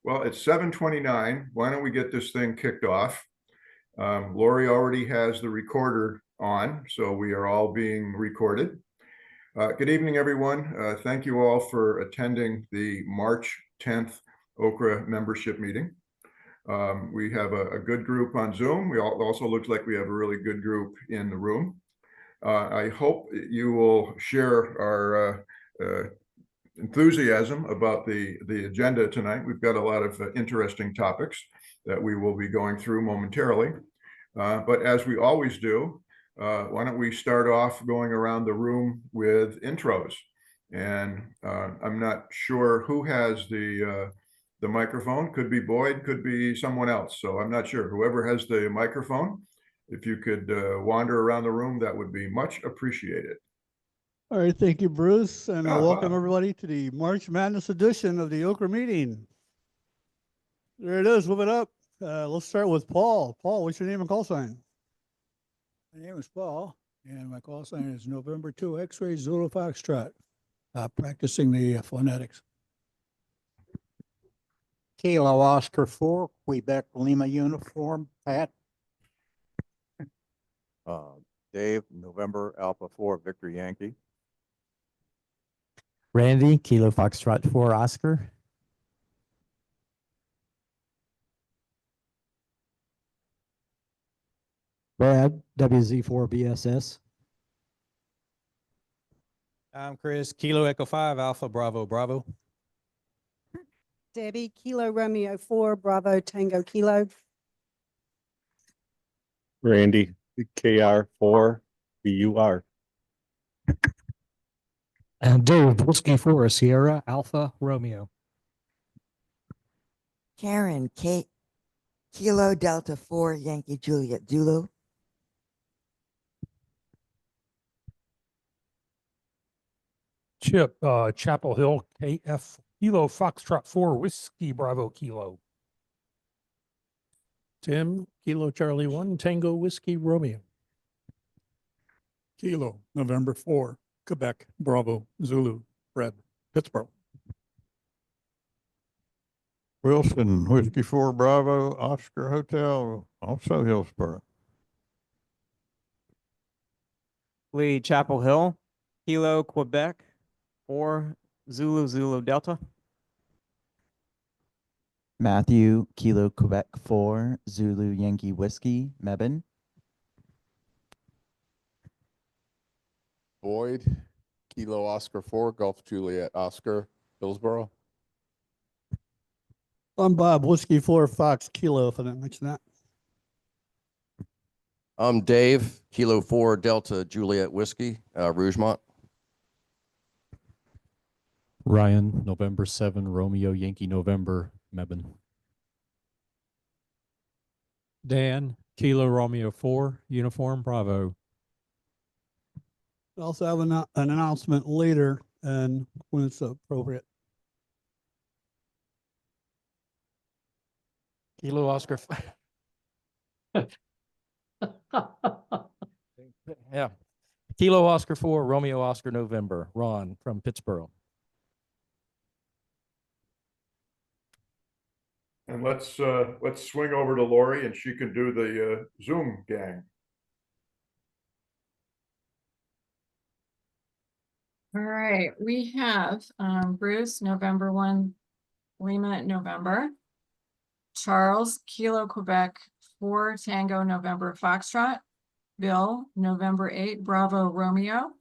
Well, it's 7:29. Why don't we get this thing kicked off? Lori already has the recorder on, so we are all being recorded. Good evening, everyone. Thank you all for attending the March 10th OCRA membership meeting. We have a good group on Zoom. We also looks like we have a really good group in the room. I hope you will share our enthusiasm about the agenda tonight. We've got a lot of interesting topics that we will be going through momentarily. But as we always do, why don't we start off going around the room with intros? And I'm not sure who has the microphone. Could be Boyd, could be someone else. So I'm not sure. Whoever has the microphone, if you could wander around the room, that would be much appreciated. All right, thank you, Bruce, and welcome everybody to the March Madness edition of the OCRA meeting. There it is, move it up. Let's start with Paul. Paul, what's your name and call sign? My name is Paul, and my call sign is November 2 X-ray Zulu Foxtrot, practicing the phonetics. Kilo Oscar 4, Quebec Lima uniform, Pat. Dave, November Alpha 4, Victor Yankee. Randy, Kilo Foxtrot 4, Oscar. Brad, WZ4, BSS. I'm Chris, Kilo Echo 5, Alpha Bravo Bravo. Debbie, Kilo Romeo 4, Bravo Tango Kilo. Randy, KR4, BUR. And Dave, Whiskey 4, Sierra, Alpha, Romeo. Karen, Kilo Delta 4, Yankee Juliet Zulu. Chip, Chapel Hill, KF, Kilo Foxtrot 4, Whiskey Bravo Kilo. Tim, Kilo Charlie 1, Tango Whiskey Romeo. Kilo, November 4, Quebec, Bravo, Zulu, Red, Pittsburgh. Wilson, Whiskey 4, Bravo, Oscar Hotel, also Hillsborough. Lee, Chapel Hill, Kilo, Quebec, 4, Zulu Delta. Matthew, Kilo Quebec 4, Zulu Yankee Whiskey, Mebane. Boyd, Kilo Oscar 4, Gulf Juliet Oscar, Hillsborough. I'm Bob, Whiskey 4, Fox Kilo, if I didn't mention that. I'm Dave, Kilo 4, Delta Juliet Whiskey, Rougemont. Ryan, November 7, Romeo Yankee November, Mebane. Dan, Kilo Romeo 4, Uniform Bravo. We also have an announcement later and when it's appropriate. Kilo Oscar. Yeah. Kilo Oscar 4, Romeo Oscar November, Ron from Pittsburgh. And let's swing over to Lori and she can do the Zoom gang. All right, we have Bruce, November 1, Lima, November. Charles, Kilo Quebec 4, Tango November Foxtrot. Bill, November 8, Bravo Romeo.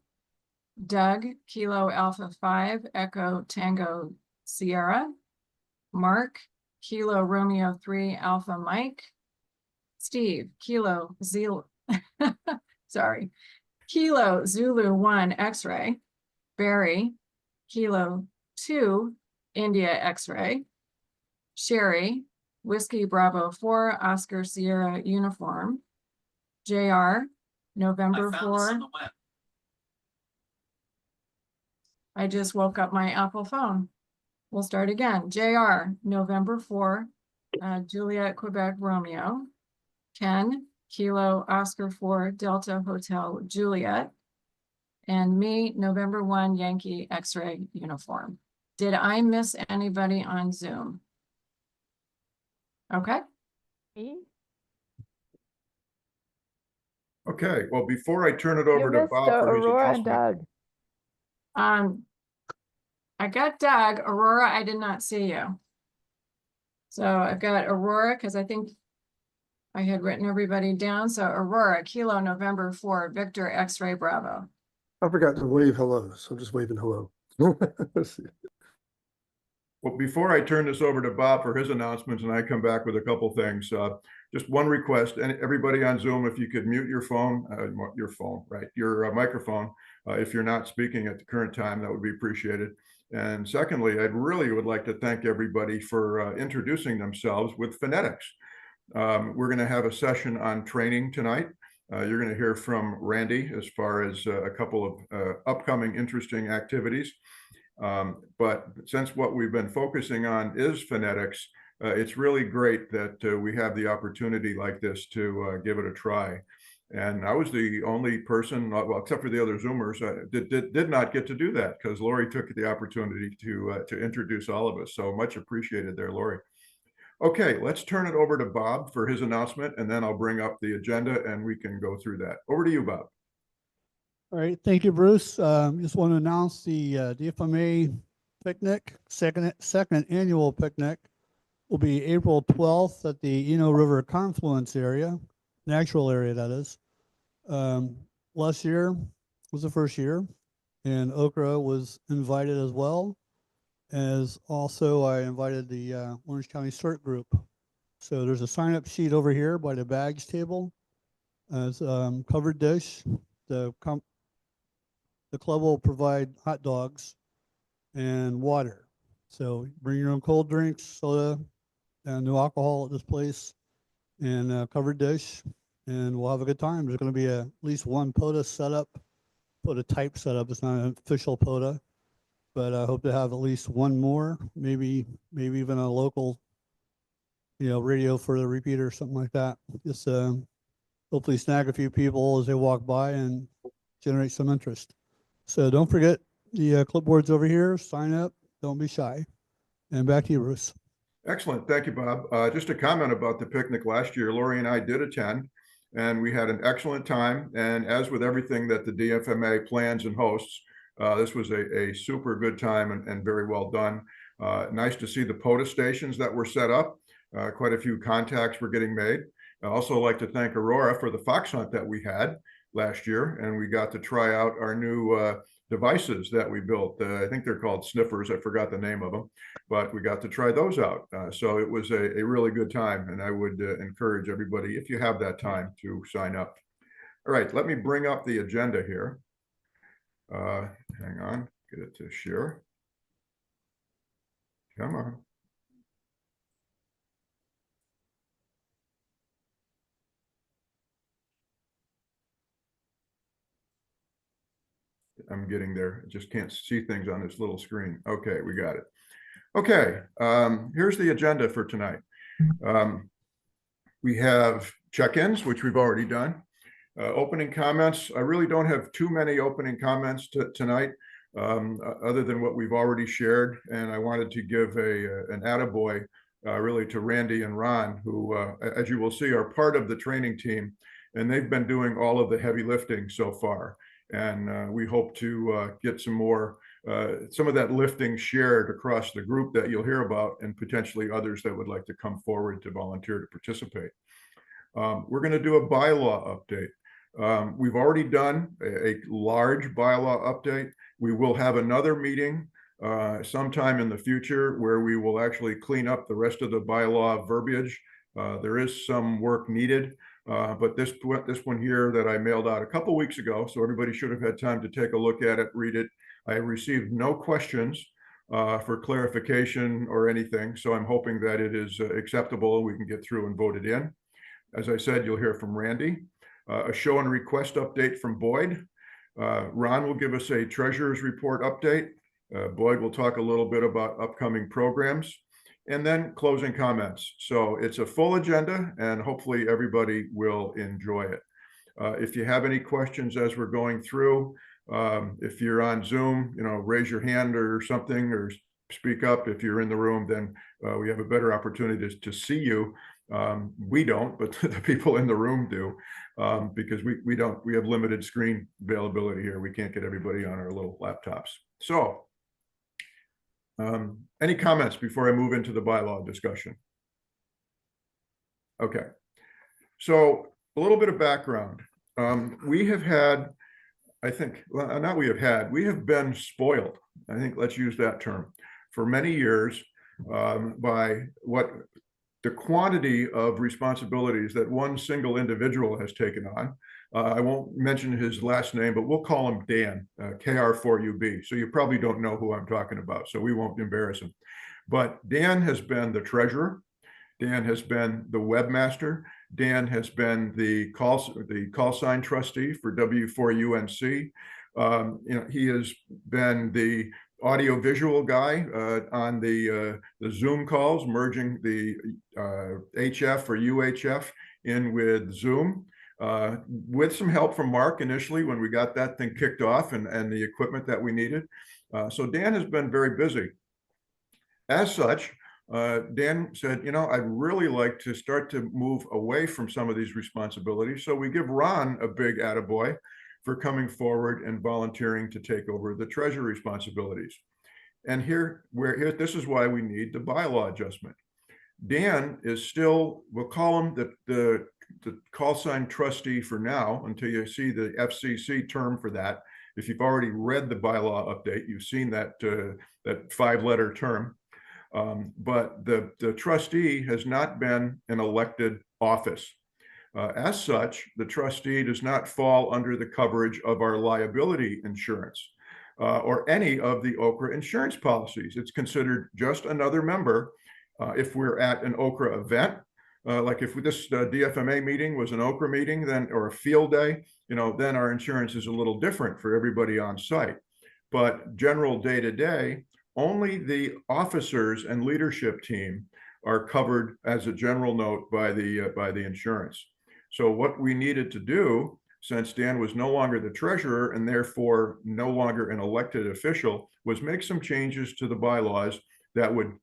Doug, Kilo Alpha 5, Echo Tango Sierra. Mark, Kilo Romeo 3, Alpha Mike. Steve, Kilo Zulu, sorry, Kilo Zulu 1, X-ray. Barry, Kilo 2, India X-ray. Sherry, Whiskey Bravo 4, Oscar Sierra Uniform. JR, November 4. I just woke up my Apple phone. We'll start again. JR, November 4, Juliet Quebec Romeo. Ken, Kilo Oscar 4, Delta Hotel Juliet. And me, November 1, Yankee X-ray Uniform. Did I miss anybody on Zoom? Okay. Okay, well, before I turn it over to Bob for his announcement. I got Doug. Aurora, I did not see you. So I've got Aurora, because I think I had written everybody down. So Aurora, Kilo November 4, Victor X-Ray Bravo. I forgot to wave hello, so I'm just waving hello. Well, before I turn this over to Bob for his announcements and I come back with a couple things, just one request, and everybody on Zoom, if you could mute your phone, your microphone, if you're not speaking at the current time, that would be appreciated. And secondly, I really would like to thank everybody for introducing themselves with phonetics. We're going to have a session on training tonight. You're going to hear from Randy as far as a couple of upcoming interesting activities. But since what we've been focusing on is phonetics, it's really great that we have the opportunity like this to give it a try. And I was the only person, well, except for the other Zoomers, did not get to do that because Lori took the opportunity to introduce all of us. So much appreciated there, Lori. Okay, let's turn it over to Bob for his announcement, and then I'll bring up the agenda and we can go through that. Over to you, Bob. All right, thank you, Bruce. Just want to announce the DFMA picnic, second annual picnic, will be April 12th at the Eno River Confluence area, natural area that is. Last year was the first year, and OCRA was invited as well. As also, I invited the Orange County CERT group. So there's a sign-up sheet over here by the bags table. As covered dish, the club will provide hot dogs and water. So bring your own cold drinks, soda, and no alcohol at this place, and covered dish, and we'll have a good time. There's going to be at least one POTA setup, POTA type setup. It's not an official POTA, but I hope to have at least one more, maybe even a local, radio for the repeater or something like that. Just hopefully snag a few people as they walk by and generate some interest. So don't forget the clipboards over here. Sign up. Don't be shy. And back to you, Bruce. Excellent. Thank you, Bob. Just a comment about the picnic last year. Lori and I did attend, and we had an excellent time. And as with everything that the DFMA plans and hosts, this was a super good time and very well done. Nice to see the POTA stations that were set up. Quite a few contacts were getting made. I'd also like to thank Aurora for the fox hunt that we had last year, and we got to try out our new devices that we built. I think they're called sniffers. I forgot the name of them, but we got to try those out. So it was a really good time, and I would encourage everybody, if you have that time, to sign up. All right, let me bring up the agenda here. Hang on, get it to share. Come on. I'm getting there. I just can't see things on this little screen. Okay, we got it. Okay, here's the agenda for tonight. We have check-ins, which we've already done. Opening comments. I really don't have too many opening comments tonight, other than what we've already shared. And I wanted to give an attaboy really to Randy and Ron, who, as you will see, are part of the training team. And they've been doing all of the heavy lifting so far. And we hope to get some of that lifting shared across the group that you'll hear about, and potentially others that would like to come forward to volunteer to participate. We're going to do a bylaw update. We've already done a large bylaw update. We will have another meeting sometime in the future where we will actually clean up the rest of the bylaw verbiage. There is some work needed. But this one here that I mailed out a couple weeks ago, so everybody should have had time to take a look at it, read it. I received no questions for clarification or anything, so I'm hoping that it is acceptable and we can get through and vote it in. As I said, you'll hear from Randy. A show and request update from Boyd. Ron will give us a treasurer's report update. Boyd will talk a little bit about upcoming programs. And then closing comments. So it's a full agenda, and hopefully everybody will enjoy it. If you have any questions as we're going through, if you're on Zoom, raise your hand or something, or speak up. If you're in the room, then we have a better opportunity to see you. We don't, but the people in the room do, because we have limited screen availability here. We can't get everybody on our little laptops. So any comments before I move into the bylaw discussion? Okay, so a little bit of background. We have had, I think, well, not we have had, we have been spoiled, I think, let's use that term, for many years by what the quantity of responsibilities that one single individual has taken on. I won't mention his last name, but we'll call him Dan, KR4UB. So you probably don't know who I'm talking about, so we won't embarrass him. But Dan has been the treasurer. Dan has been the webmaster. Dan has been the call sign trustee for W4UNC. He has been the audio visual guy on the Zoom calls, merging the HF or UHF in with Zoom, with some help from Mark initially when we got that thing kicked off and the equipment that we needed. So Dan has been very busy. As such, Dan said, I'd really like to start to move away from some of these responsibilities. So we give Ron a big attaboy for coming forward and volunteering to take over the treasury responsibilities. And this is why we need the bylaw adjustment. Dan is still, we'll call him the call sign trustee for now until you see the FCC term for that. If you've already read the bylaw update, you've seen that 5-letter term. But the trustee has not been an elected office. As such, the trustee does not fall under the coverage of our liability insurance or any of the OCRA insurance policies. It's considered just another member if we're at an OCRA event. Like if this DFMA meeting was an OCRA meeting, then or a field day, then our insurance is a little different for everybody on site. But general day-to-day, only the officers and leadership team are covered as a general note by the insurance. So what we needed to do, since Dan was no longer the treasurer and therefore no longer an elected official, was make some changes to the bylaws that would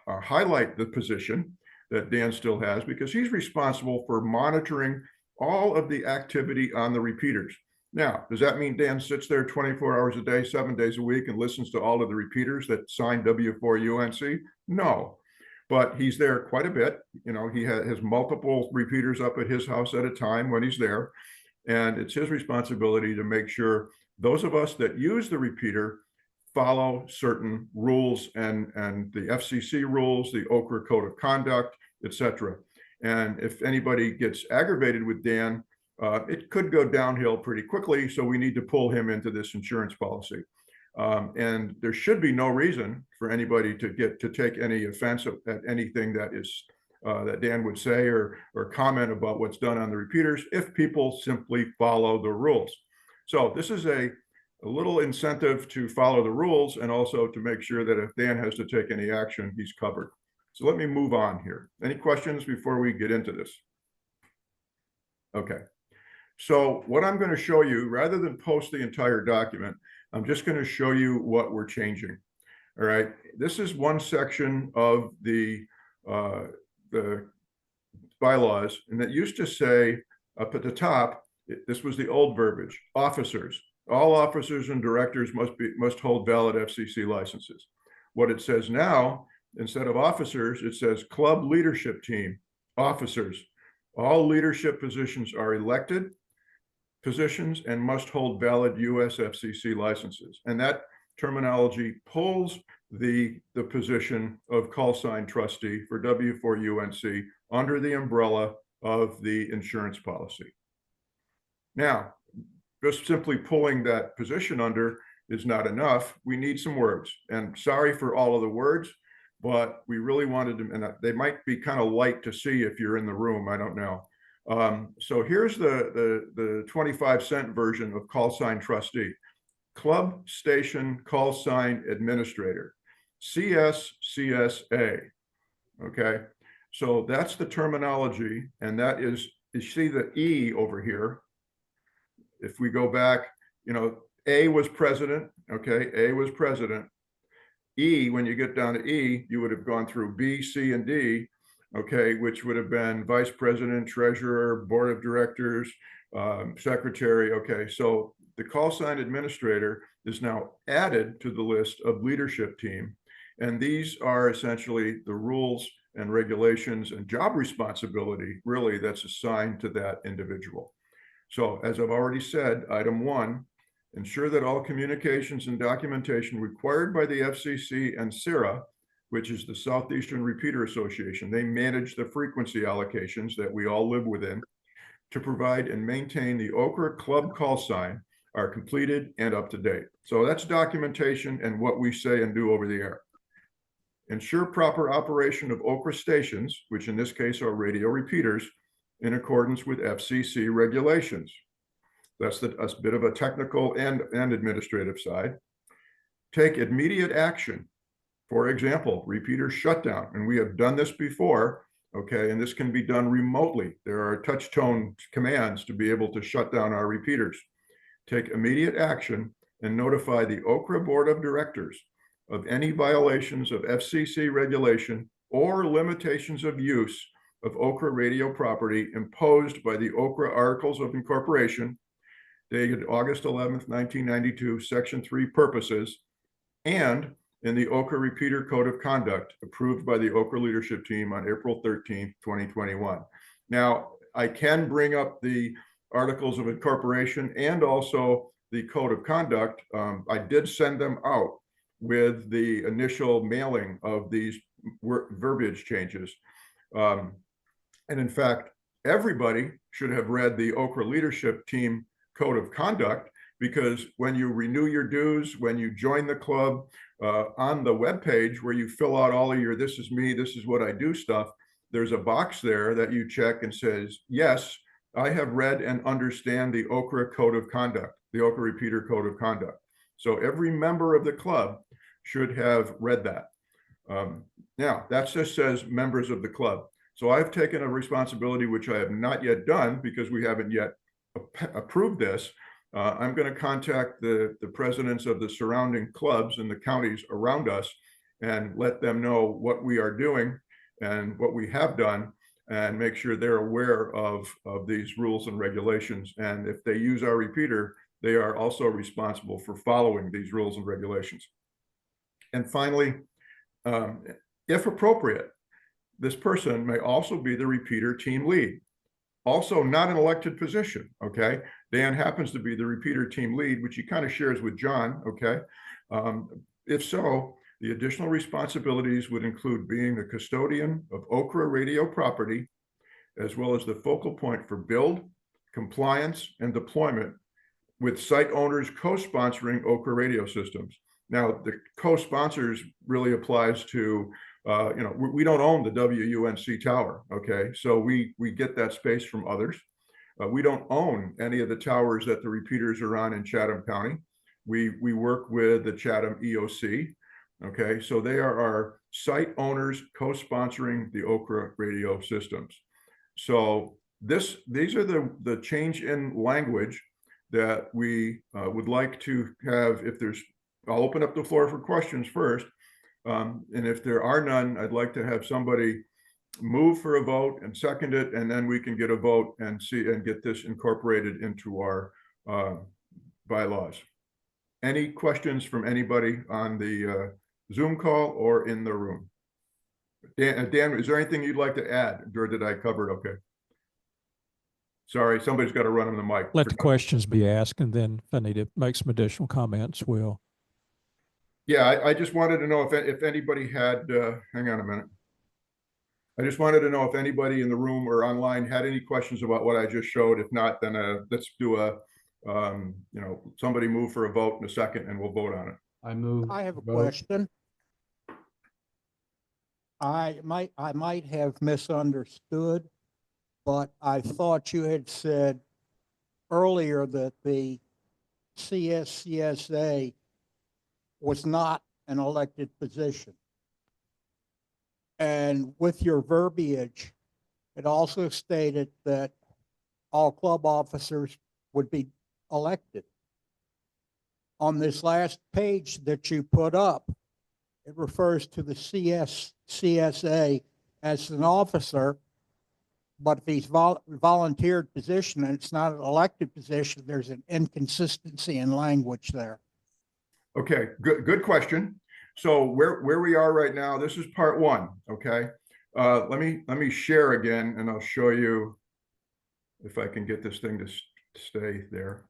highlight the position that Dan still has, because he's responsible for monitoring all of the activity on the repeaters. Now, does that mean Dan sits there 24 hours a day, 7 days a week, and listens to all of the repeaters that sign W4UNC? No, but he's there quite a bit. He has multiple repeaters up at his house at a time when he's there. And it's his responsibility to make sure those of us that use the repeater follow certain rules and the FCC rules, the OCRA Code of Conduct, etc. And if anybody gets aggravated with Dan, it could go downhill pretty quickly. So we need to pull him into this insurance policy. And there should be no reason for anybody to take any offense at anything that Dan would say or comment about what's done on the repeaters if people simply follow the rules. So this is a little incentive to follow the rules and also to make sure that if Dan has to take any action, he's covered. So let me move on here. Any questions before we get into this? Okay. So what I'm going to show you, rather than post the entire document, I'm just going to show you what we're changing. All right. This is one section of the bylaws, and that used to say up at the top, this was the old verbiage, officers. All officers and directors must hold valid FCC licenses. What it says now, instead of officers, it says club leadership team, officers. All leadership positions are elected positions and must hold valid US FCC licenses. And that terminology pulls the position of call sign trustee for W4UNC under the umbrella of the insurance policy. Now, just simply pulling that position under is not enough. We need some words. And sorry for all of the words, but we really wanted them, and they might be kind of light to see if you're in the room, I don't know. So here's the 25-cent version of call sign trustee. Club Station Call Sign Administrator, CSCSA. Okay, so that's the terminology, and that is, you see the E over here. If we go back, A was president, okay, A was president. E, when you get down to E, you would have gone through B, C, and D, okay, which would have been vice president, treasurer, board of directors, secretary. Okay, so the call sign administrator is now added to the list of leadership team. And these are essentially the rules and regulations and job responsibility, really, that's assigned to that individual. So as I've already said, item 1, ensure that all communications and documentation required by the FCC and OCRA, which is the Southeastern Repeater Association, they manage the frequency allocations that we all live within, to provide and maintain the OCRA club call sign are completed and up to date. So that's documentation and what we say and do over the air. Ensure proper operation of OCRA stations, which in this case are radio repeaters, in accordance with FCC regulations. That's a bit of a technical and administrative side. Take immediate action. For example, repeater shutdown, and we have done this before, okay, and this can be done remotely. There are touch tone commands to be able to shut down our repeaters. Take immediate action and notify the OCRA Board of Directors of any violations of FCC regulation or limitations of use of OCRA radio property imposed by the OCRA Articles of Incorporation, dated August 11th, 1992, Section 3 purposes, and in the OCRA Repeater Code of Conduct approved by the OCRA leadership team on April 13th, 2021. Now, I can bring up the Articles of Incorporation and also the Code of Conduct. I did send them out with the initial mailing of these verbiage changes. And in fact, everybody should have read the OCRA leadership team Code of Conduct, because when you renew your dues, when you join the club, on the webpage where you fill out all of your "this is me, this is what I do" stuff, there's a box there that you check and says, yes, I have read and understand the OCRA Code of Conduct, the OCRA Repeater Code of Conduct. So every member of the club should have read that. Now, that just says members of the club. So I've taken a responsibility, which I have not yet done because we haven't yet approved this. I'm going to contact the presidents of the surrounding clubs in the counties around us and let them know what we are doing and what we have done, and make sure they're aware of these rules and regulations. And if they use our repeater, they are also responsible for following these rules and regulations. And finally, if appropriate, this person may also be the repeater team lead. Also not an elected position, okay? Dan happens to be the repeater team lead, which he kind of shares with John, okay? If so, the additional responsibilities would include being the custodian of OCRA radio property, as well as the focal point for build, compliance, and deployment, with site owners co-sponsoring OCRA radio systems. Now, the co-sponsors really applies to, we don't own the WUNC tower, okay? So we get that space from others. We don't own any of the towers that the repeaters are on in Chatham County. We work with the Chatham EOC, okay? So they are our site owners co-sponsoring the OCRA radio systems. So these are the change in language that we would like to have. If there's, I'll open up the floor for questions first. And if there are none, I'd like to have somebody move for a vote and second it, and then we can get a vote and see and get this incorporated into our bylaws. Any questions from anybody on the Zoom call or in the room? Dan, is there anything you'd like to add, or did I cover it okay? Sorry, somebody's got to run on the mic. Let the questions be asked, and then if I need to make some additional comments, we'll. Yeah, I just wanted to know if anybody had, hang on a minute. I just wanted to know if anybody in the room or online had any questions about what I just showed. If not, then let's do a, somebody move for a vote in a second and we'll vote on it. I move. I have a vote. question. I might have misunderstood, but I thought you had said earlier that the CSCSA was not an elected position. And with your verbiage, it also stated that all club officers would be elected. On this last page that you put up, it refers to the CSA as an officer. But if he's volunteered position and it's not an elected position, there's an inconsistency in language there. Okay, good question. So where we are right now, this is part one, okay? Let me share again and I'll show you if I can get this thing to stay there.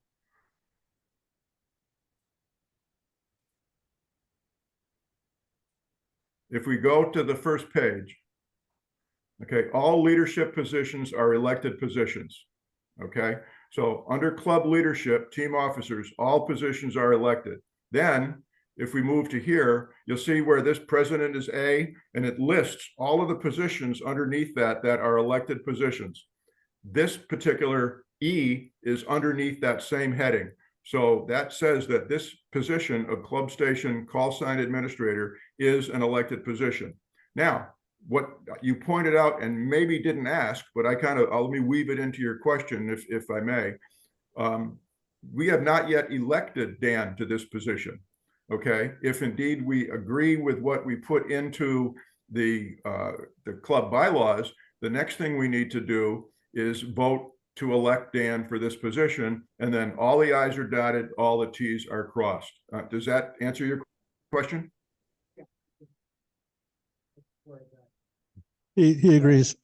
If we go to the first page, okay, all leadership positions are elected positions, okay? So under club leadership, team officers, all positions are elected. Then if we move to here, you'll see where this president is A, and it lists all of the positions underneath that are elected positions. This particular E is underneath that same heading. So that says that this position of club station call sign administrator is an elected position. Now, what you pointed out and maybe didn't ask, but let me weave it into your question if I may. We have not yet elected Dan to this position. Okay, if indeed we agree with what we put into the club bylaws, the next thing we need to do is vote to elect Dan for this position, and then all the I's are dotted, all the T's are crossed. Does that answer your question? He agrees.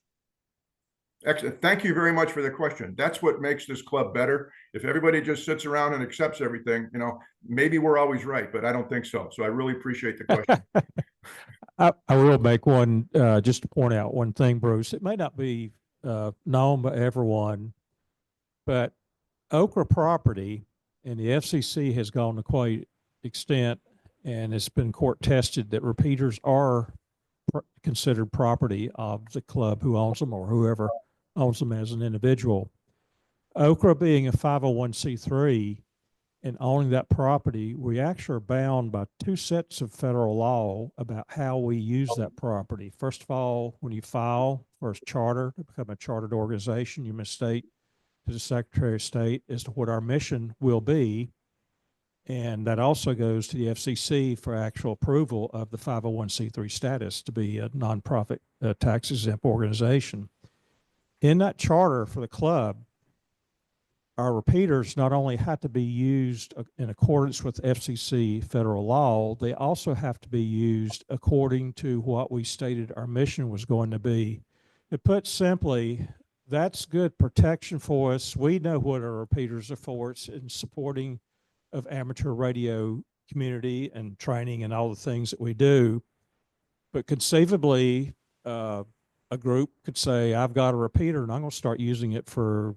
Excellent. Thank you very much for the question. That's what makes this club better. If everybody just sits around and accepts everything, maybe we're always right, but I don't think so. So I really appreciate the question. I will make one, just to point out one thing, Bruce. It may not be known by everyone, but OCRA property and the FCC has gone to quite extent, and it's been court tested that repeaters are considered property of the club who owns them or whoever owns them as an individual. OCRA being a 501c3 and owning that property, we actually are bound by two sets of federal law about how we use that property. First of all, when you file for a charter to become a chartered organization, you must state to the Secretary of State as to what our mission will be. And that also goes to the FCC for actual approval of the 501c3 status to be a nonprofit tax exempt organization. In that charter for the club, our repeaters not only have to be used in accordance with FCC federal law, they also have to be used according to what we stated our mission was going to be. To put simply, that's good protection for us. We know what our repeaters are for. It's in supporting of amateur radio community and training and all the things that we do. But conceivably, a group could say, I've got a repeater and I'm going to start using it for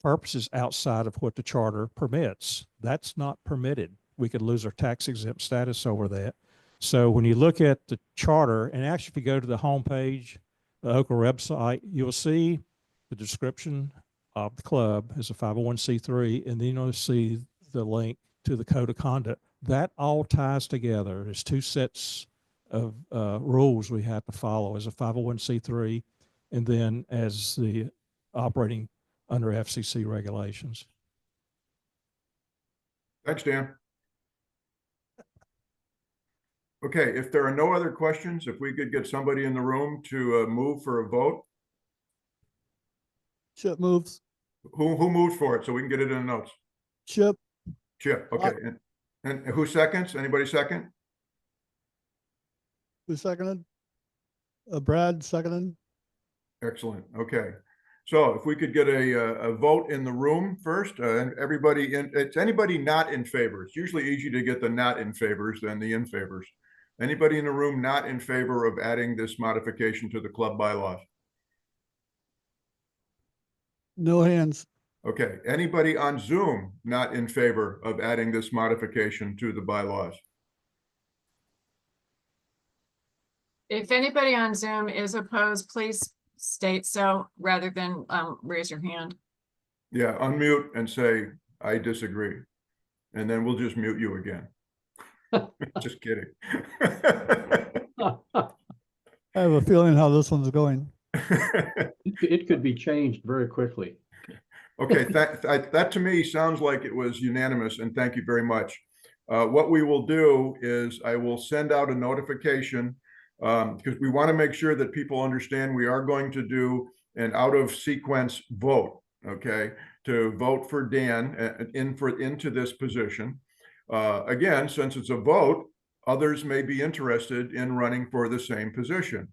purposes outside of what the charter permits. That's not permitted. We could lose our tax exempt status over that. So when you look at the charter, and actually if you go to the homepage, the OCRA website, you'll see the description of the club as a 501c3, and then you'll see the link to the code of conduct. That all ties together. There's two sets of rules we have to follow as a 501c3 and then as the operating under FCC regulations. Thanks, Dan. Okay, if there are no other questions, if we could get somebody in the room to move for a vote. Chip moves. Who moved for it so we can get it in the notes? Chip. Chip, okay. And who seconds? Anybody second? Who seconded? Brad seconded. Excellent. Okay. So if we could get a vote in the room first, and everybody it's anybody not in favor. It's usually easier to get the not in favors than the in favors. Anybody in the room not in favor of adding this modification to the club bylaws? No hands. Okay. Anybody on Zoom not in favor of adding this modification to the bylaws? If anybody on Zoom is opposed, please state so rather than raise your hand. Yeah, unmute and say, I disagree. And then we'll just mute you again. Just kidding. I have a feeling how this one's going. It could be changed very quickly. Okay, that to me sounds like it was unanimous, and thank you very much. What we will do is I will send out a notification because we want to make sure that people understand we are going to do an out of sequence vote, okay, to vote for Dan into this position. Again, since it's a vote, others may be interested in running for the same position.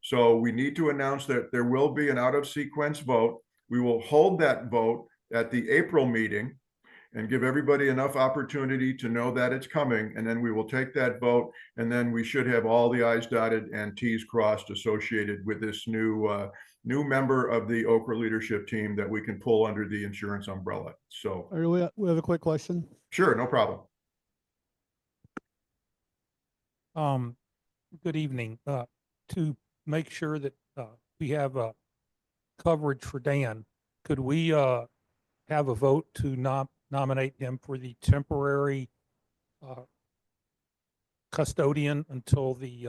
So we need to announce that there will be an out of sequence vote. We will hold that vote at the April meeting and give everybody enough opportunity to know that it's coming. And then we will take that vote, and then we should have all the I's dotted and T's crossed associated with this new member of the OCRA leadership team that we can pull under the insurance umbrella. So We have a quick question. sure, no problem. Good evening. To make sure that we have coverage for Dan, could we have a vote to nominate him for the temporary custodian until the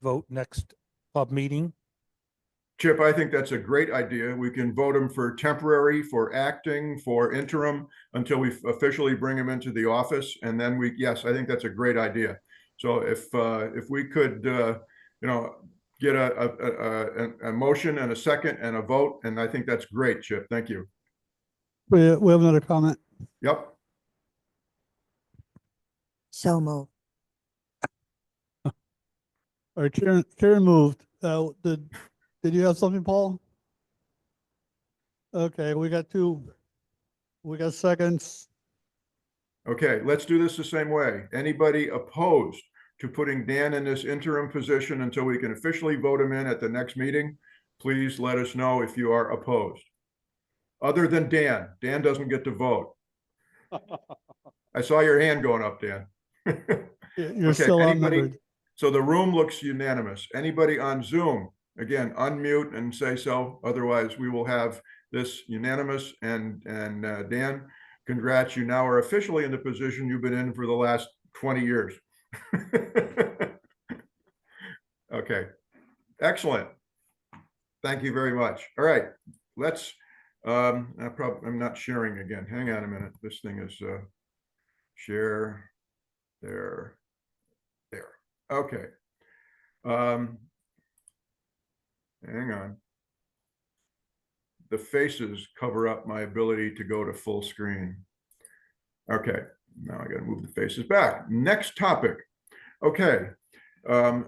vote next club meeting? Chip, I think that's a great idea. We can vote him for temporary, for acting, for interim until we officially bring him into the office. And then yes, I think that's a great idea. So if we could, get a motion and a second and a vote, and I think that's great, Chip. Thank you. We have another comment. Yep. So moved. All right, Karen moved. Did you have something, Paul? Okay, we got seconds. Okay, let's do this the same way. Anybody opposed to putting Dan in this interim position until we can officially vote him in at the next meeting? Please let us know if you are opposed. Other than Dan. Dan doesn't get to vote. I saw your hand going up, Dan. You're still outnumbered. So the room looks unanimous. Anybody on Zoom, again, unmute and say so. Otherwise, we will have this unanimous. And Dan, congrats. You now are officially in the position you've been in for the last 20 years. Okay. Excellent. Thank you very much. All right. Let's, I'm not sharing again. Hang on a minute. This thing is share there. Okay. Hang on. The faces cover up my ability to go to full screen. Okay, now I got to move the faces back. Next topic. Okay,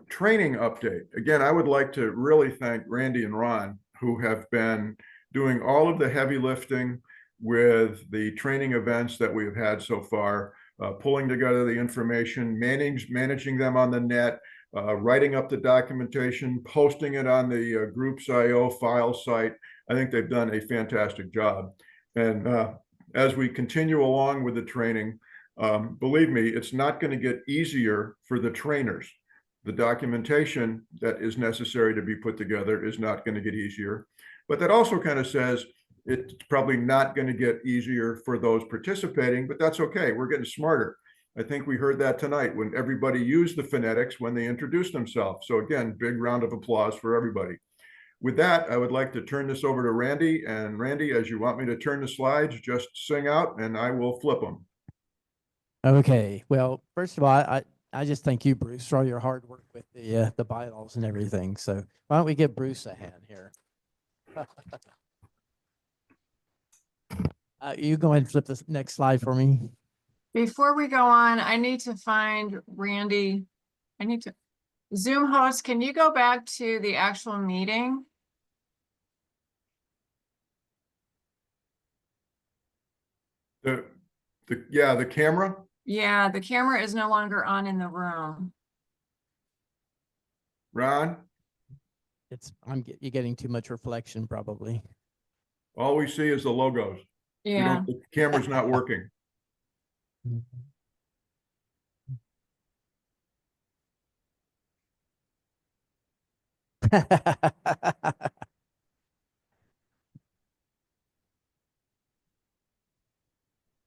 training update. Again, I would like to really thank Randy and Ron, who have been doing all of the heavy lifting with the training events that we've had so far, pulling together the information, managing them on the net, writing up the documentation, posting it on the Groups IO file site. I think they've done a fantastic job. And as we continue along with the training, believe me, it's not going to get easier for the trainers. The documentation that is necessary to be put together is not going to get easier. But that also kind of says it's probably not going to get easier for those participating, but that's okay. We're getting smarter. I think we heard that tonight when everybody used the phonetics when they introduced themselves. So again, big round of applause for everybody. With that, I would like to turn this over to Randy. And Randy, as you want me to turn the slides, just sing out and I will flip them. Okay, well, first of all, I just thank you, Bruce, for all your hard work with the bylaws and everything. So why don't we give Bruce a hand here? You go ahead and flip this next slide for me. Before we go on, I need to find Randy. Zoom host, can you go back to the actual meeting? The camera? Yeah, the camera is no longer on in the room. Ron? You're getting too much reflection, probably. All we see is the logos. Yeah. The camera's not working.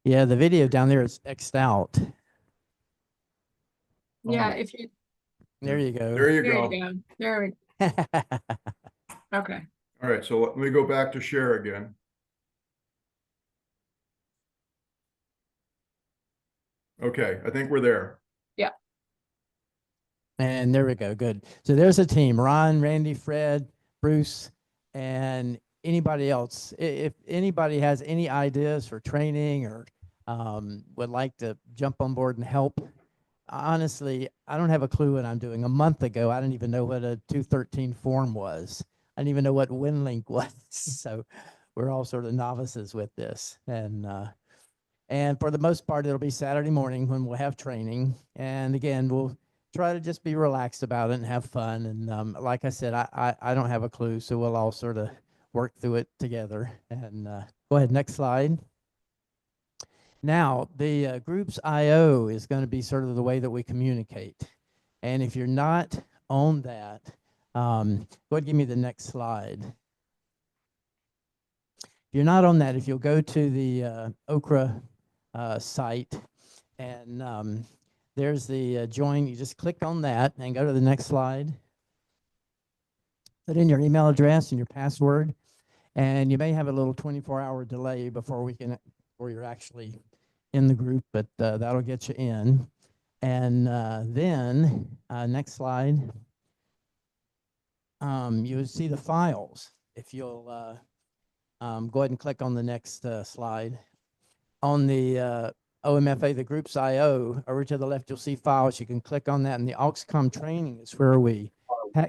Yeah, the video down there is X'd out. Yeah, if you. There you go. There you go. There we go. Okay. All right, so let me go back to share again. Okay, I think we're there. And there we go. Good. So there's a team: Ron, Randy, Fred, Bruce, and anybody else. If anybody has any ideas for training or would like to jump on board and help, honestly, I don't have a clue what I'm doing. A month ago, I didn't even know what a 213 form was. I didn't even know what WinLink was. So we're all sort of novices with this. And for the most part, it'll be Saturday morning when we'll have training. And again, we'll try to just be relaxed about it and have fun. And like I said, I don't have a clue, so we'll all sort of work through it together. And go ahead, next slide. Now, the groups IO is going to be sort of the way that we communicate. And if you're not on that, go ahead and give me the next slide. If you're not on that, if you'll go to the OCRA site, and there's the join. You just click on that and go to the next slide. Put in your email address and your password, and you may have a little 24-hour delay before you're actually in the group, but that'll get you in. And then next slide, you'll see the files. If you'll go ahead and click on the next slide. On the OMFA, the groups IO, over to the left, you'll see files. You can click on that, and the AUXCOM training is where we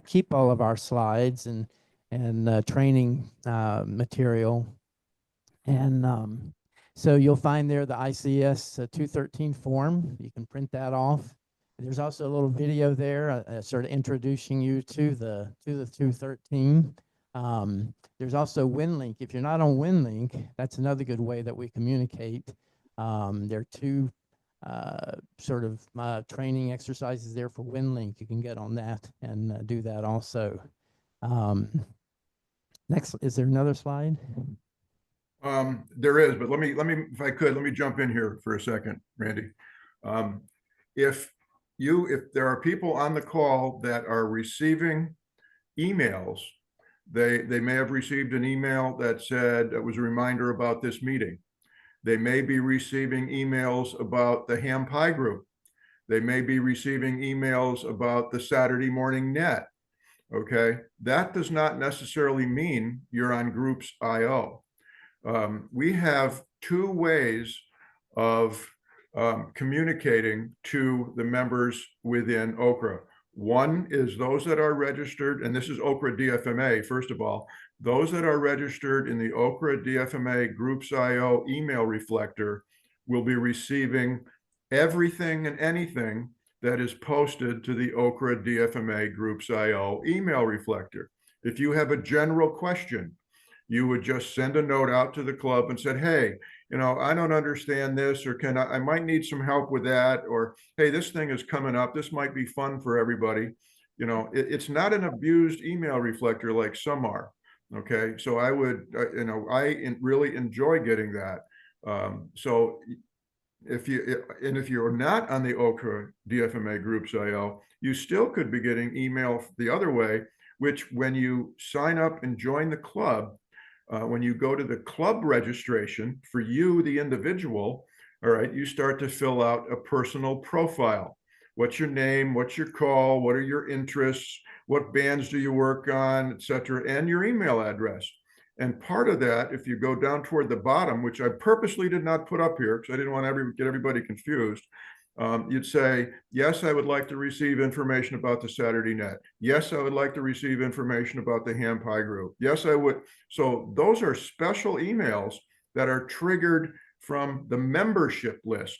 keep all of our slides and training material. And so you'll find there the ICS 213 form. You can print that off. There's also a little video there sort of introducing you to the 213. There's also WinLink. If you're not on WinLink, that's another good way that we communicate. There are two sort of training exercises there for WinLink. You can get on that and do that also. Next, is there another slide? There is, but let me, if I could, let me jump in here for a second, Randy. If there are people on the call that are receiving emails, they may have received an email that said it was a reminder about this meeting. They may be receiving emails about the ham pie group. They may be receiving emails about the Saturday morning net. Okay, that does not necessarily mean you're on groups IO. We have two ways of communicating to the members within OCRA. One is those that are registered, and this is OCRA DFMA, first of all, those that are registered in the OCRA DFMA Groups IO email reflector will be receiving everything and anything that is posted to the OCRA DFMA Groups IO email reflector. If you have a general question, you would just send a note out to the club and said, hey, I don't understand this, or I might need some help with that, or hey, this thing is coming up. This might be fun for everybody. It's not an abused email reflector like some are. Okay, so I would, I really enjoy getting that. So if you're not on the OCRA DFMA Groups IO, you still could be getting email the other way, which when you sign up and join the club, when you go to the club registration for you, the individual, all right, you start to fill out a personal profile. What's your name? What's your call? What are your interests? What bands do you work on, et cetera, and your email address. And part of that, if you go down toward the bottom, which I purposely did not put up here because I didn't want to get everybody confused, you'd say, yes, I would like to receive information about the Saturday net. Yes, I would like to receive information about the ham pie group. Yes, I would. So those are special emails that are triggered from the membership list,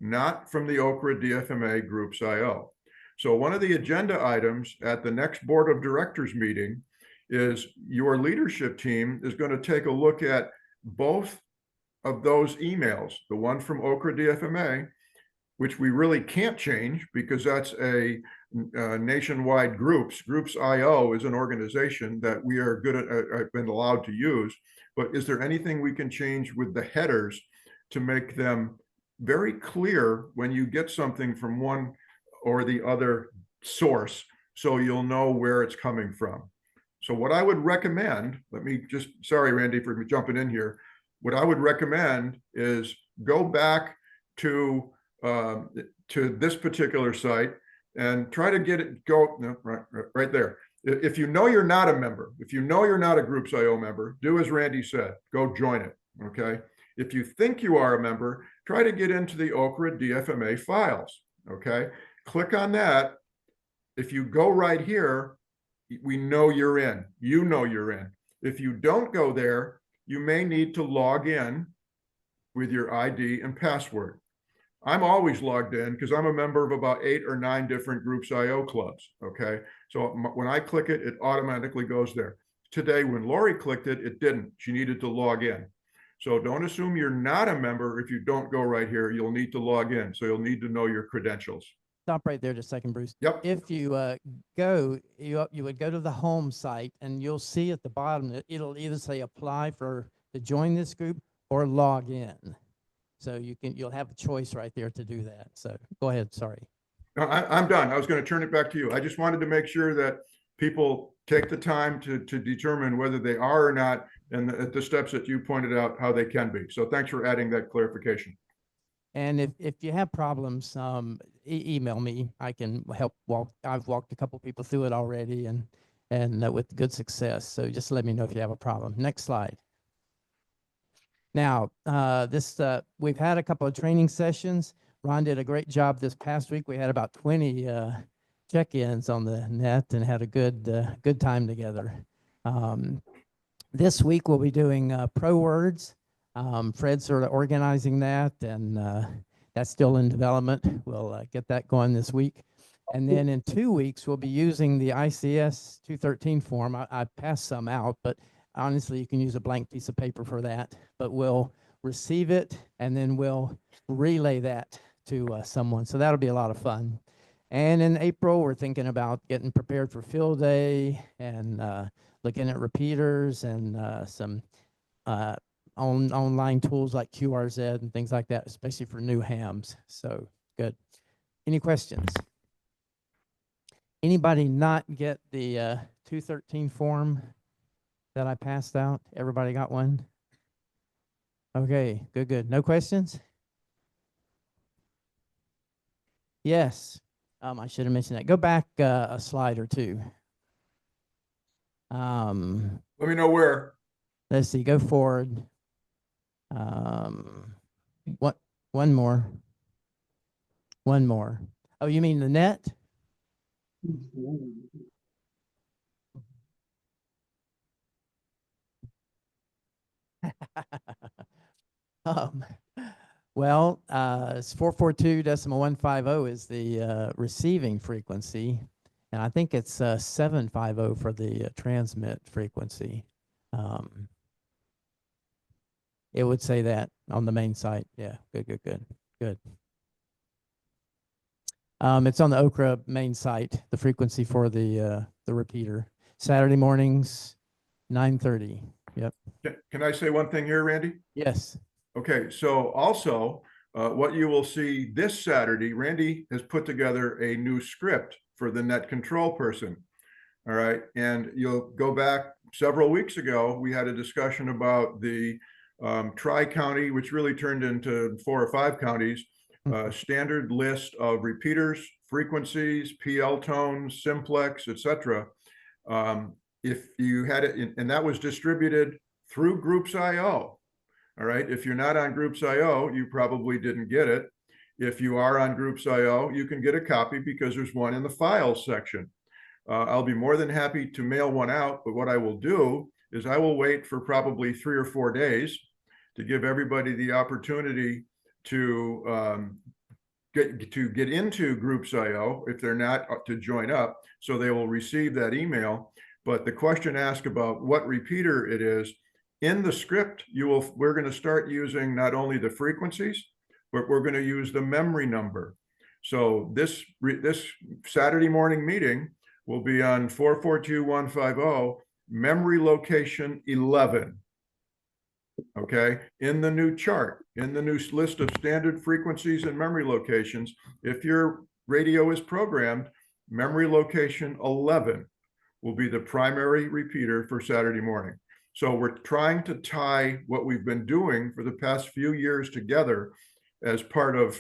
not from the OCRA DFMA Groups IO. So one of the agenda items at the next board of directors meeting is your leadership team is going to take a look at both of those emails, the one from OCRA DFMA, which we really can't change because that's a nationwide Groups IO is an organization that we are good at, I've been allowed to use. But is there anything we can change with the headers to make them very clear when you get something from one or the other source, so you'll know where it's coming from? So what I would recommend, sorry, Randy, for jumping in here. What I would recommend is go back to to this particular site and try to get it go right there. If you know you're not a member, if you know you're not a Groups IO member, do as Randy said, go join it, okay? If you think you are a member, try to get into the OCRA DFMA files, okay? Click on that. If you go right here, we know you're in, you know you're in. If you don't go there, you may need to log in with your ID and password. I'm always logged in because I'm a member of about 8 or 9 different Groups IO clubs, okay? So when I click it, it automatically goes there. Today, when Lori clicked it, it didn't. She needed to log in. So don't assume you're not a member. If you don't go right here, you'll need to log in. So you'll need to know your credentials. Stop right there just a second, Bruce. Yep. If you you would go to the home site and you'll see at the bottom that it'll either say apply to join this group or log in. So you'll have a choice right there to do that. So go ahead. Sorry. No, I'm done. I was going to turn it back to you. I just wanted to make sure that people take the time to determine whether they are or not, and the steps that you pointed out, how they can be. So thanks for adding that clarification. And if you have problems, email me. I can help I've walked a couple people through it already and with good success. So just let me know if you have a problem. Next slide. Now, we've had a couple of training sessions. Ron did a great job this past week. We had about 20 check-ins on the net and had a good time together. This week we'll be doing Pro Words. Fred's sort of organizing that, and that's still in development. We'll get that going this week. And then in 2 weeks, we'll be using the ICS 213 form. I passed some out, but honestly, you can use a blank piece of paper for that. But we'll receive it, and then we'll relay that to someone. So that'll be a lot of fun. And in April, we're thinking about getting prepared for field day and looking at repeaters and some online tools like QRZ and things like that, especially for new hams. So good. Any questions? Anybody not get the 213 form that I passed out? Everybody got one? Okay, good. No questions? Yes. I should have mentioned that. Go back a slide or two. Let me know where. Let's see. Go forward. What? One more. Oh, you mean the net? Well, it's 442.150 is the receiving frequency, and I think it's 750 for the transmit frequency. It would say that on the main site. Yeah, good. It's on the OCRA main site, the frequency for the repeater. Saturday mornings, 9:30. Yep. Can I say one thing here, Randy? Yes. Okay, so also what you will see this Saturday, Randy has put together a new script for the net control person. All right, and you'll go back several weeks ago, we had a discussion about the tri-county, which really turned into 4 or 5 counties, standard list of repeaters, frequencies, PL tones, simplex, etc. If you had it, and that was distributed through Groups IO. All right, if you're not on Groups IO, you probably didn't get it. If you are on Groups IO, you can get a copy because there's one in the files section. I'll be more than happy to mail one out, but what I will do is I will wait for probably 3 or 4 days to give everybody the opportunity to get into Groups IO if they're not to join up, so they will receive that email. But the question asked about what repeater it is, in the script, we're going to start using not only the frequencies, but we're going to use the memory number. So this Saturday morning meeting will be on 442.150, memory location 11. Okay, in the new chart, in the new list of standard frequencies and memory locations, if your radio is programmed, memory location 11 will be the primary repeater for Saturday morning. So we're trying to tie what we've been doing for the past few years together as part of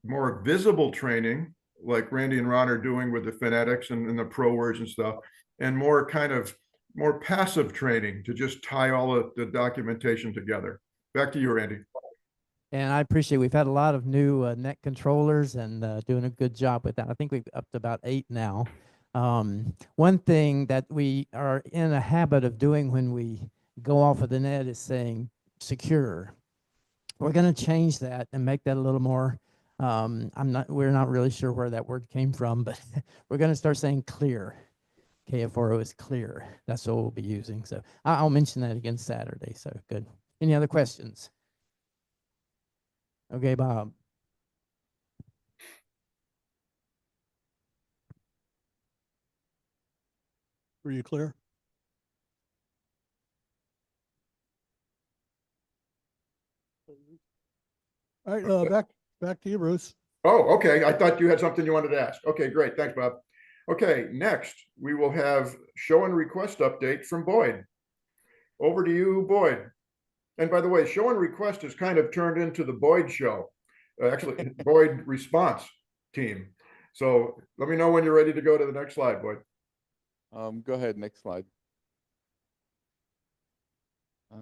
more visible training, like Randy and Ron are doing with the phonetics and the pro words and stuff, and more kind of more passive training to just tie all of the documentation together. Back to you, Randy. And I appreciate, we've had a lot of new net controllers and doing a good job with that. I think we've up to about 8 now. One thing that we are in a habit of doing when we go off of the net is saying secure. We're going to change that and make that a little more, we're not really sure where that word came from, but we're going to start saying clear. KFRO is clear. That's what we'll be using. So I'll mention that again Saturday. So good. Any other questions? Okay, Bob. Were you clear? All right, back to you, Bruce. Oh, okay. I thought you had something you wanted to ask. Okay, great. Thanks, Bob. Okay, next we will have show and request update from Boyd. Over to you, Boyd. And by the way, show and request has kind of turned into the Boyd show, actually Boyd response team. So let me know when you're ready to go to the next slide, Boyd. Go ahead, next slide.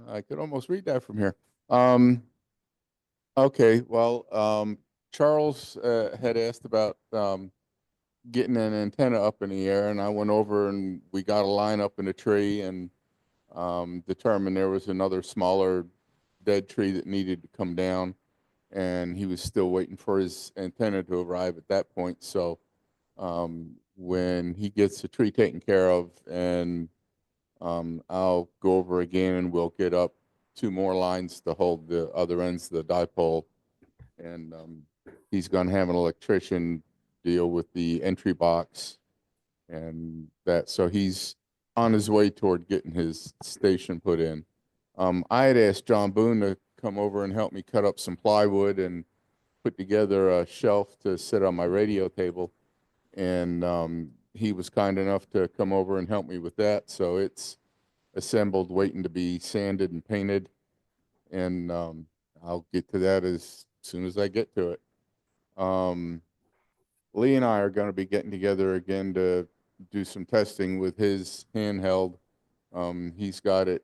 I could almost read that from here. Okay, well, Charles had asked about getting an antenna up in the air, and I went over and we got a line up in a tree and determined there was another smaller dead tree that needed to come down, and he was still waiting for his antenna to arrive at that point. So when he gets the tree taken care of, and I'll go over again and we'll get up 2 more lines to hold the other ends of the dipole, and he's going to have an electrician deal with the entry box and that. So he's on his way toward getting his station put in. I had asked John Boone to come over and help me cut up some plywood and put together a shelf to sit on my radio table. And he was kind enough to come over and help me with that. So it's assembled, waiting to be sanded and painted. And I'll get to that as soon as I get to it. Lee and I are going to be getting together again to do some testing with his handheld. He's got it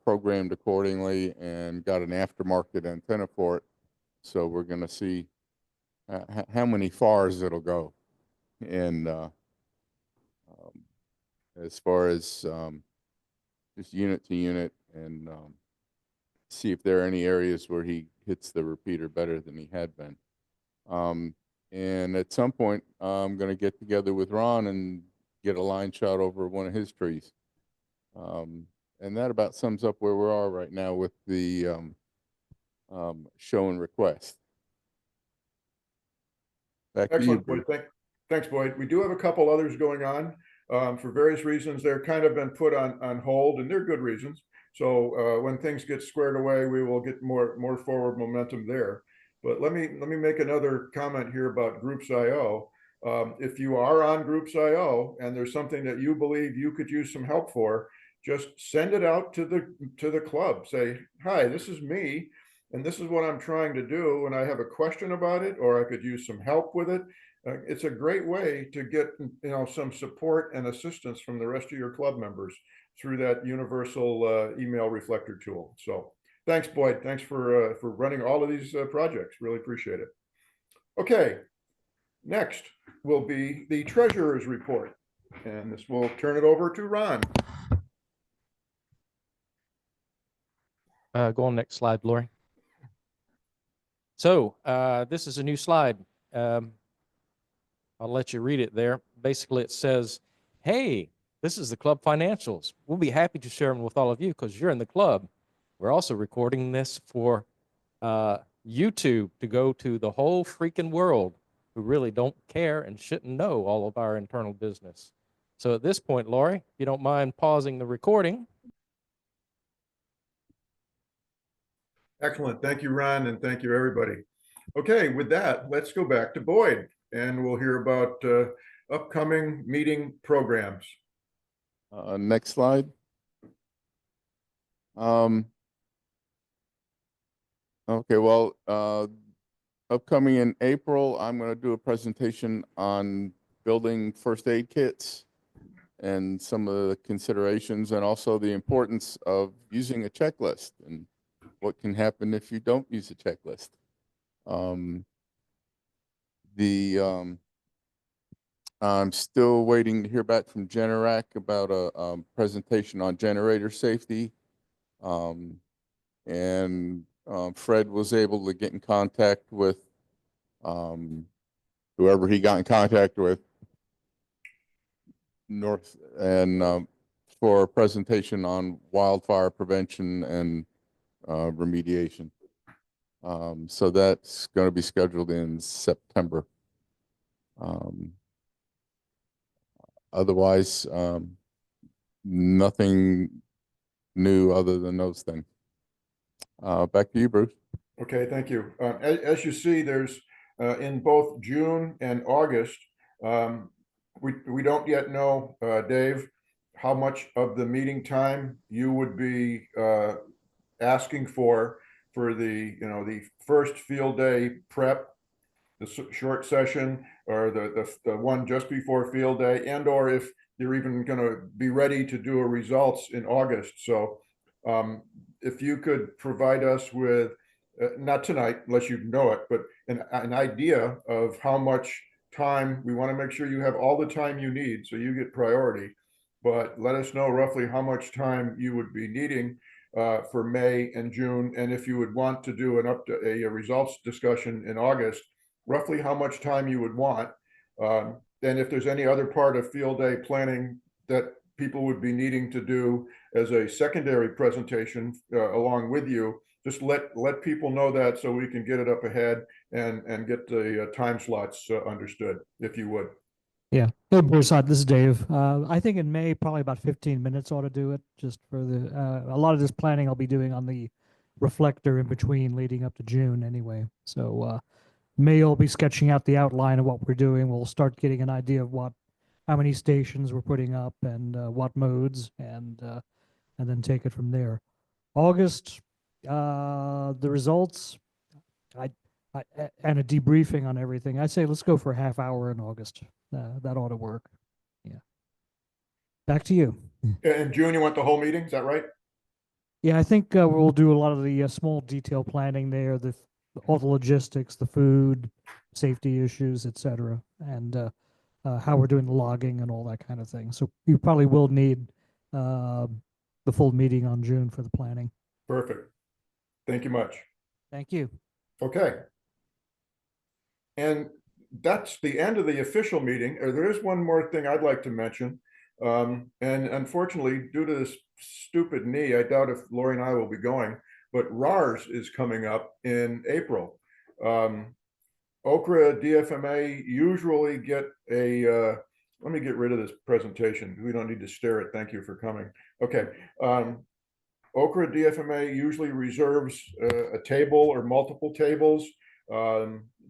programmed accordingly and got an aftermarket antenna for it. So we're going to see how many fars it'll go. And as far as just unit to unit, and see if there are any areas where he hits the repeater better than he had been. And at some point, I'm going to get together with Ron and get a line shot over one of his trees. And that about sums up where we are right now with the show and request. Back to you, Excellent, Boyd. Thanks, Boyd. We do have a couple others going on. For various reasons, they're kind of been put on hold, and they're good reasons. So when things get squared away, we will get more forward momentum there. But let me make another comment here about Groups.io. If you are on Groups.io and there's something that you believe you could use some help for, just send it out to the club. Say, hi, this is me, and this is what I'm trying to do, and I have a question about it, or I could use some help with it. It's a great way to get some support and assistance from the rest of your club members through that universal email reflector tool. So thanks, Boyd. Thanks for running all of these projects. Really appreciate it. Okay, next will be the treasurer's report, and this will turn it over to Ron. Go on next slide, Lori. So this is a new slide. I'll let you read it there. Basically, it says, hey, this is the club financials. We'll be happy to share them with all of you because you're in the club. We're also recording this for YouTube to go to the whole freaking world who really don't care and shouldn't know all of our internal business. So at this point, Lori, if you don't mind pausing the recording. Excellent. Thank you, Ron, and thank you, everybody. Okay, with that, let's go back to Boyd, and we'll hear about upcoming meeting programs. Next slide. Okay, well, upcoming in April, I'm going to do a presentation on building first aid kits and some of the considerations and also the importance of using a checklist and what can happen if you don't use a checklist. I'm still waiting to hear back from Generac about a presentation on generator safety. Fred was able to get in contact with whoever he got in contact with North and for a presentation on wildfire prevention and remediation. So that's going to be scheduled in September. Otherwise, nothing new other than those things. Back to you, Bruce. Okay, thank you. As you see, there's in both June and August, we don't yet know, Dave, how much of the meeting time you would be asking for the the first field day prep, the short session, or the one just before field day, and or if you're even going to be ready to do a results in August. So if you could provide us with, not tonight, unless you know it, but an idea of how much time, we want to make sure you have all the time you need, so you get priority, but let us know roughly how much time you would be needing for May and June, and if you would want to do a results discussion in August, roughly how much time you would want. And if there's any other part of field day planning that people would be needing to do as a secondary presentation along with you, just let people know that so we can get it up ahead and get the time slots understood, if you would. Yeah. Hey, Bruce, this is Dave. I think in May, probably about 15 minutes ought to do it, just for a lot of this planning I'll be doing on the reflector in between leading up to June anyway. So May I'll be sketching out the outline of what we're doing. We'll start getting an idea of how many stations we're putting up and what modes, and then take it from there. August, the results, and a debriefing on everything. I'd say let's go for a half hour in August. That ought to work. Yeah. Back to you. In June, you want the whole meeting? Is that right? Yeah, I think we'll do a lot of the small detail planning there, all the logistics, the food, safety issues, etc., and how we're doing the logging and all that kind of thing. So you probably will need the full meeting on June for the planning. Perfect. Thank you much. Thank you. Okay. And that's the end of the official meeting. There is one more thing I'd like to mention. And unfortunately, due to this stupid knee, I doubt if Lori and I will be going, but RARS is coming up in April. OCRA, DFMA usually get a, let me get rid of this presentation. We don't need to stare at, thank you for coming. Okay. OCRA, DFMA usually reserves a table or multiple tables.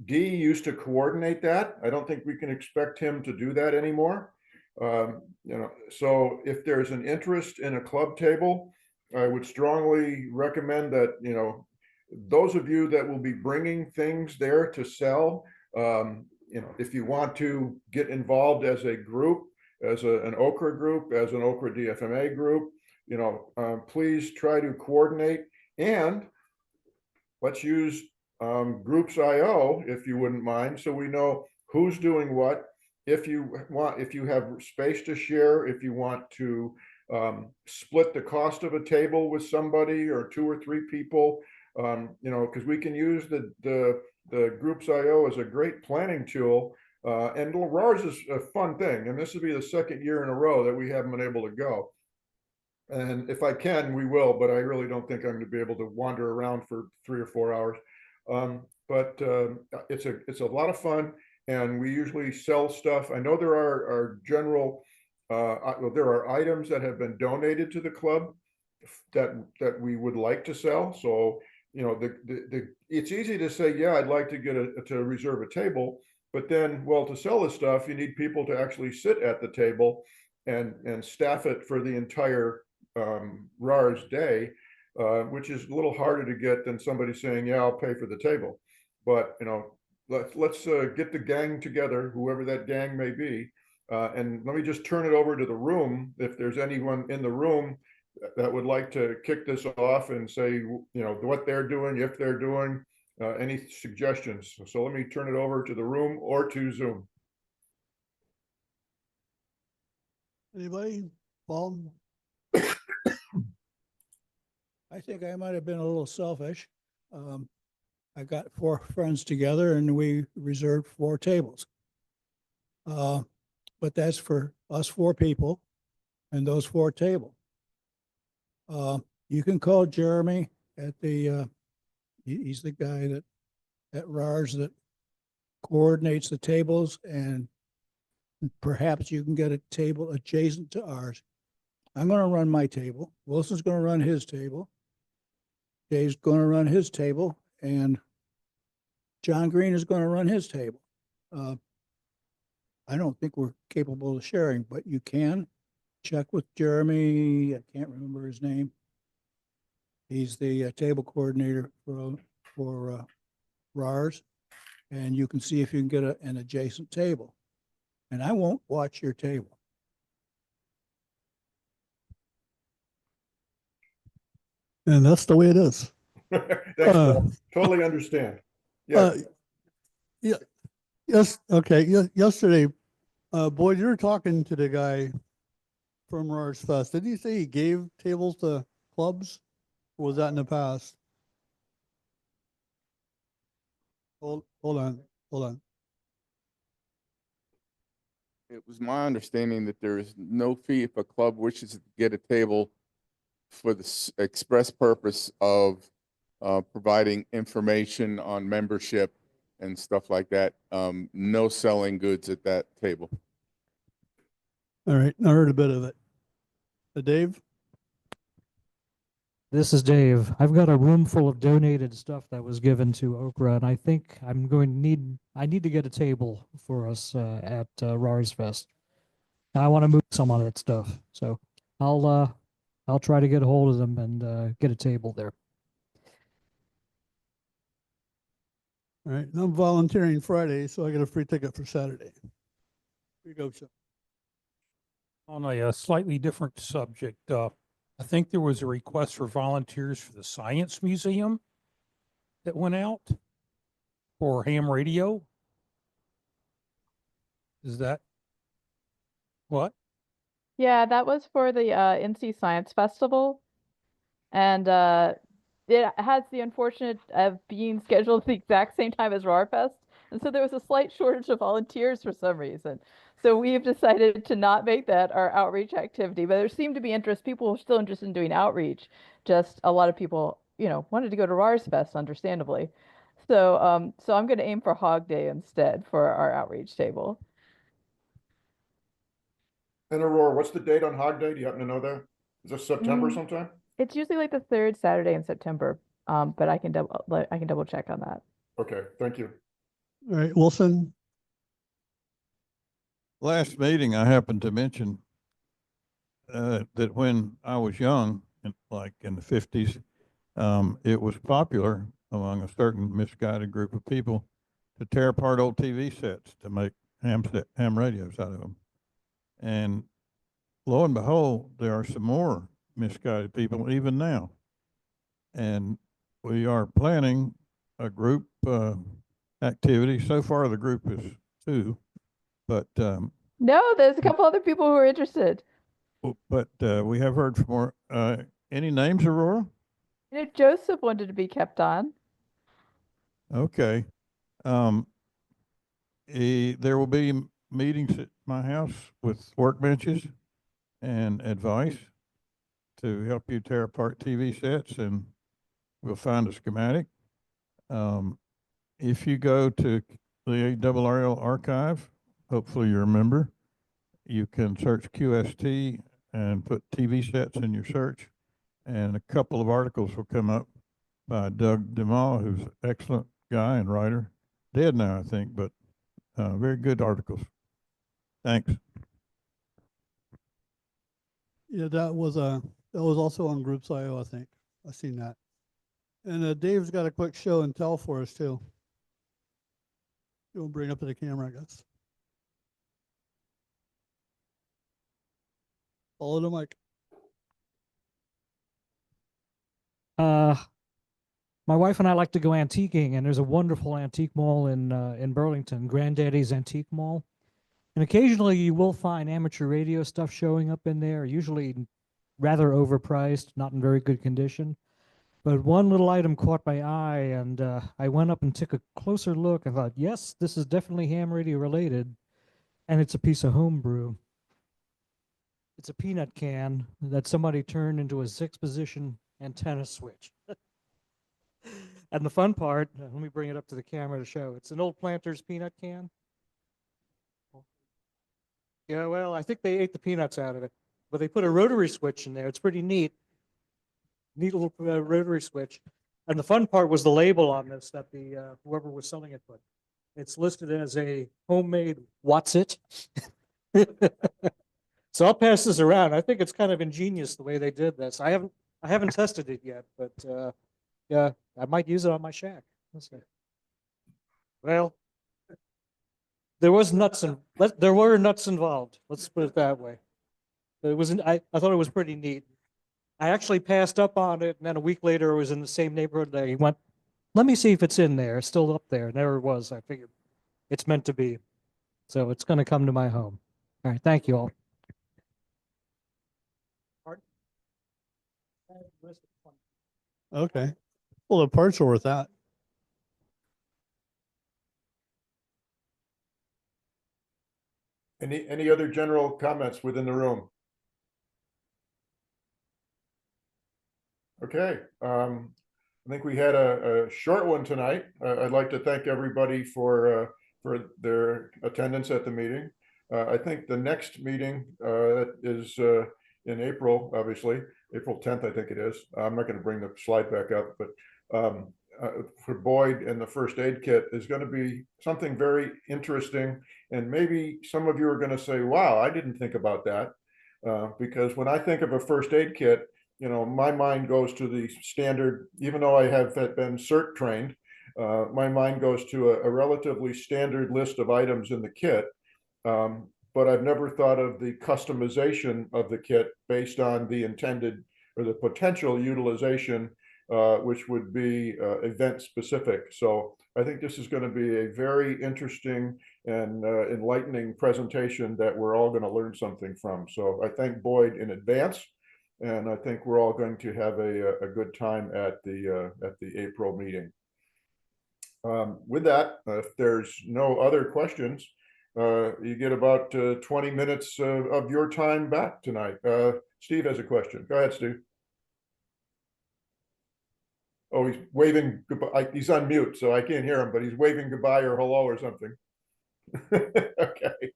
D used to coordinate that. I don't think we can expect him to do that anymore. So if there's an interest in a club table, I would strongly recommend that, those of you that will be bringing things there to sell, if you want to get involved as a group, as an OCRA group, as an OCRA DFMA group, please try to coordinate, and let's use Groups IO, if you wouldn't mind, so we know who's doing what. If you have space to share, if you want to split the cost of a table with somebody or 2 or 3 people, because we can use the Groups IO as a great planning tool. And RARS is a fun thing, and this will be the second year in a row that we haven't been able to go. And if I can, we will, but I really don't think I'm going to be able to wander around for 3 or 4 hours. But it's a lot of fun, and we usually sell stuff. I know there are general, there are items that have been donated to the club that we would like to sell. So, it's easy to say, yeah, I'd like to get to reserve a table, but then, well, to sell this stuff, you need people to actually sit at the table and staff it for the entire RARS day, which is a little harder to get than somebody saying, yeah, I'll pay for the table. but let's get the gang together, whoever that gang may be. And let me just turn it over to the room. If there's anyone in the room that would like to kick this off and say, what they're doing, if they're doing, any suggestions. So let me turn it over to the room or to Zoom. Anybody? Paul? I think I might have been a little selfish. I got 4 friends together and we reserved 4 tables. But that's for us 4 people and those 4 tables. You can call Jeremy at the, he's the guy that at RARS that coordinates the tables, and perhaps you can get a table adjacent to ours. I'm going to run my table. Wilson's going to run his table. Dave's going to run his table, and John Green is going to run his table. I don't think we're capable of sharing, but you can check with Jeremy. I can't remember his name. He's the table coordinator for RARS, and you can see if you can get an adjacent table. And I won't watch your table. And that's the way it is. Thanks, Paul. Totally understand. Yeah. Yeah. Yes. Okay. Yesterday, Boyd, you were talking to the guy from RARS Fest. Did he say he gave tables to clubs? Or was that in the past? Hold on. It was my understanding that there is no fee if a club wishes to get a table for the express purpose of providing information on membership and stuff like that. No selling goods at that table. All right. I heard a bit of it. Dave? This is Dave. I've got a room full of donated stuff that was given to OCRA, and I think I need to get a table for us at RARS Fest. I want to move some of that stuff, so I'll try to get a hold of them and get a table there. All right. I'm volunteering Friday, so I get a free ticket for Saturday. Here you go, Chuck. On a slightly different subject, I think there was a request for volunteers for the Science Museum that went out for ham radio. Is that what? Yeah, that was for the NC Science Festival. And it has the unfortunate of being scheduled at the exact same time as RARFest. And so there was a slight shortage of volunteers for some reason. So we've decided to not make that our outreach activity, but there seemed to be interest. People were still interested in doing outreach. Just a lot of people, wanted to go to RARS Fest, understandably. So, so I'm going to aim for Hog Day instead for our outreach table. And Aurora, what's the date on Hog Day? Do you happen to know that? Is this September sometime? It's usually like the 3rd Saturday in September, but I can double check on that. Okay, thank you. All right, Wilson. Last meeting, I happened to mention that when I was young, like in the 50s, it was popular among a certain misguided group of people to tear apart old TV sets to make ham radios out of them. And lo and behold, there are some more misguided people even now. And we are planning a group activity. So far, the group is 2, but no, there's a couple other people who are interested. But we have heard from more. Any names, Aurora? Joseph wanted to be kept on. Okay. There will be meetings at my house with workbenches and advice to help you tear apart TV sets, and we'll find a schematic. If you go to the ARRL archive, hopefully you remember, you can search QST and put TV sets in your search, and a couple of articles will come up by Doug DeMaw, who's an excellent guy and writer, dead now, I think, but very good articles. Thanks. Yeah, that was also on Groups.io, I think. I've seen that. And Dave's got a quick show and tell for us too. You'll bring up to the camera, I guess. Follow the mic. My wife and I like to go antiquing, and there's a wonderful antique mall in Burlington, Granddaddy's Antique Mall. And occasionally you will find amateur radio stuff showing up in there, usually rather overpriced, not in very good condition. But one little item caught my eye, and I went up and took a closer look. I thought, yes, this is definitely ham radio related, and it's a piece of homebrew. It's a peanut can that somebody turned into a 6-position antenna switch. And the fun part, let me bring it up to the camera to show. It's an old Planters peanut can. Yeah, well, I think they ate the peanuts out of it, but they put a rotary switch in there. It's pretty neat. Neat little rotary switch. And the fun part was the label on this that the whoever was selling it put. It's listed as a homemade What's It. So I'll pass this around. I think it's kind of ingenious the way they did this. I haven't tested it yet, but yeah, I might use it on my shack. Let's see. Well, there was nuts and there were nuts involved. Let's put it that way. It was I thought it was pretty neat. I actually passed up on it, and then a week later, it was in the same neighborhood. That he went, let me see if it's in there. It's still up there. And there it was. I figured it's meant to be. So it's going to come to my home. All right. Thank you all. Okay. Well, the parts are worth that. Any other general comments within the room? Okay, I think we had a short one tonight. I'd like to thank everybody for their attendance at the meeting. I think the next meeting is in April, obviously, April 10th, I think it is. I'm not going to bring the slide back up, but for Boyd and the first aid kit is going to be something very interesting. And maybe some of you are going to say, wow, I didn't think about that. Because when I think of a first aid kit, you know, my mind goes to the standard, even though I have been CERT trained, my mind goes to a relatively standard list of items in the kit. But I've never thought of the customization of the kit based on the intended or the potential utilization, which would be event specific. So I think this is going to be a very interesting and enlightening presentation that we're all going to learn something from. So I thank Boyd in advance. And I think we're all going to have a good time at the April meeting. With that, if there's no other questions, you get about 20 minutes of your time back tonight. Steve has a question. Go ahead, Steve. Oh, he's waving goodbye. He's on mute, so I can't hear him, but he's waving goodbye or hello or something. Okay.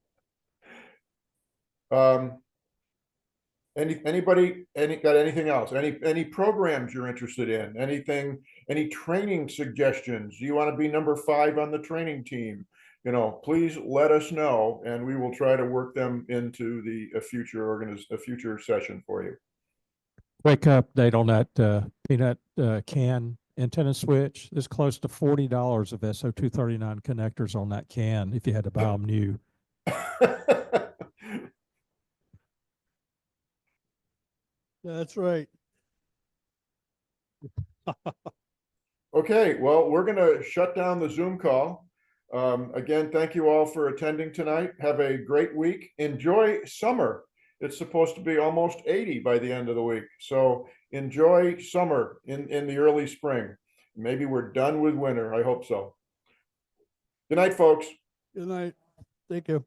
Anybody got anything else? Any programs you're interested in? Anything? Any training suggestions? Do you want to be number 5 on the training team? You know, please let us know, and we will try to work them into a future session for you. Quick update on that peanut can antenna switch. There's close to $40 of SO239 connectors on that can if you had to buy them new. That's right. Okay, well, we're going to shut down the Zoom call. Again, thank you all for attending tonight. Have a great week. Enjoy summer. It's supposed to be almost 80 by the end of the week. So enjoy summer in the early spring. Maybe we're done with winter. I hope so. Good night, folks. Good night. Thank you.